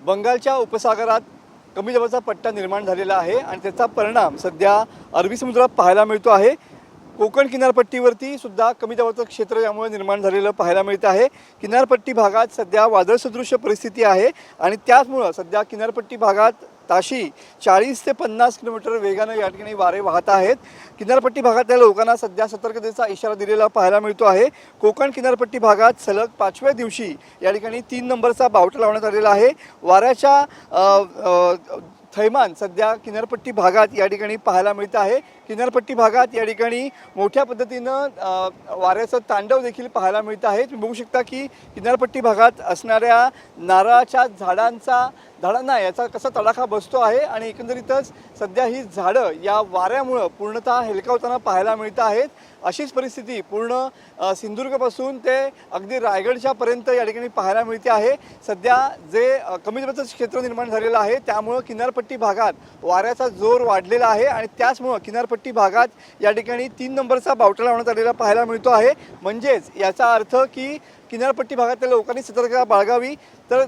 बंगालच्या उपसागरात कमी दाबाचा पट्टा निर्माण झालेला आहे आणि त्याचा परिणाम सध्या अरबी समुद्रात पाहायला मिळतो आहे। कोकण किनारपट्टीवरती सुद्धा कमी दाबाचं क्षेत्र यामुळे निर्माण झालेलं पाहायला मिळत आहे। किनारपट्टी भागात सध्या वादळसदृश परिस्थिती आहे आणि त्याचमुळे सध्या किनारपट्टी भागात ताशी 40 ते 50 किलोमीटर वेगाने या ठिकाणी वारे वाहत आहेत। किनारपट्टी भागातल्या लोकांना सध्या सतर्कतेचा इशारा दिलेला पाहायला मिळतो आहे। कोकण किनारपट्टी भागात सलग 5व्या दिवशी या ठिकाणी 3 नंबरचा बावटा लावण्यात आलेला आहे। वाऱ्याच्या थैमान सध्या किनारपट्टी भागात या ठिकाणी पाहायला मिळत आहे। किनारपट्टी भागात या ठिकाणी मोठ्या पद्धतीनं वाऱ्याचं तांडव देखील पाहायला मिळत आहे। तुम्ही बघू शकता की किनारपट्टी भागात असणाऱ्या नारळाच्या झाडांना याचा कसा तडाखा बसतो आहे आणि एकंदरीतच सध्या ही झाडं या वाऱ्यामुळे पूर्णतः हेलकावताना पाहायला मिळत आहेत। अशीच परिस्थिती पूर्ण सिंधुदुर्गपासून ते अगदी रायगडच्या पर्यंत या ठिकाणी पाहायला मिळते आहे। सध्या जे कमी दाबाचं क्षेत्र निर्माण झालेलं आहे त्यामुळे किनारपट्टी भागात वाऱ्याचा जोर वाढलेला आहे आणि त्याचमुळे किनारपट्टी भागात या ठिकाणी 3 नंबरचा बावटा लावण्यात आलेला पाहायला मिळतो आहे। म्हणजेच याचा अर्थ की किनारपट्टी भागातल्या लोकांनी सतर्कता बाळगावी। तर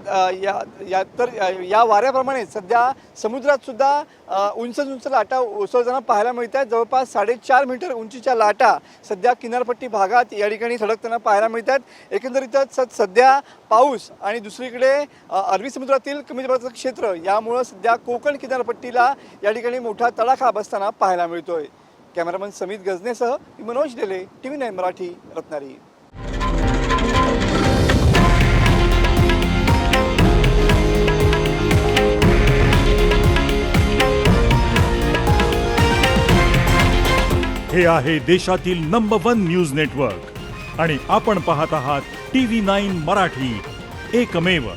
या वाऱ्याप्रमाणे सध्या समुद्रात सुद्धा उंच लाटा उसळताना पाहायला मिळत आहेत। जवळपास 4.5 मीटर उंचीच्या लाटा सध्या किनारपट्टी भागात या ठिकाणी धडकताना पाहायला मिळत आहेत। एकंदरीतच सध्या पाऊस आणि दुसरीकडे अरबी समुद्रातील कमी दाबाचं क्षेत्र यामुळे सध्या कोकण किनारपट्टीला या ठिकाणी मोठा तडाखा बसताना पाहायला मिळतोय। कॅमेरामन समित गजनेसह मनोज डेले, TV9 मराठी, रत्नागिरी। हे आहे देशातील नंबर 1 न्यूज नेटवर्क आणि आपण पाहत आहात TV9 मराठी, एकमेव।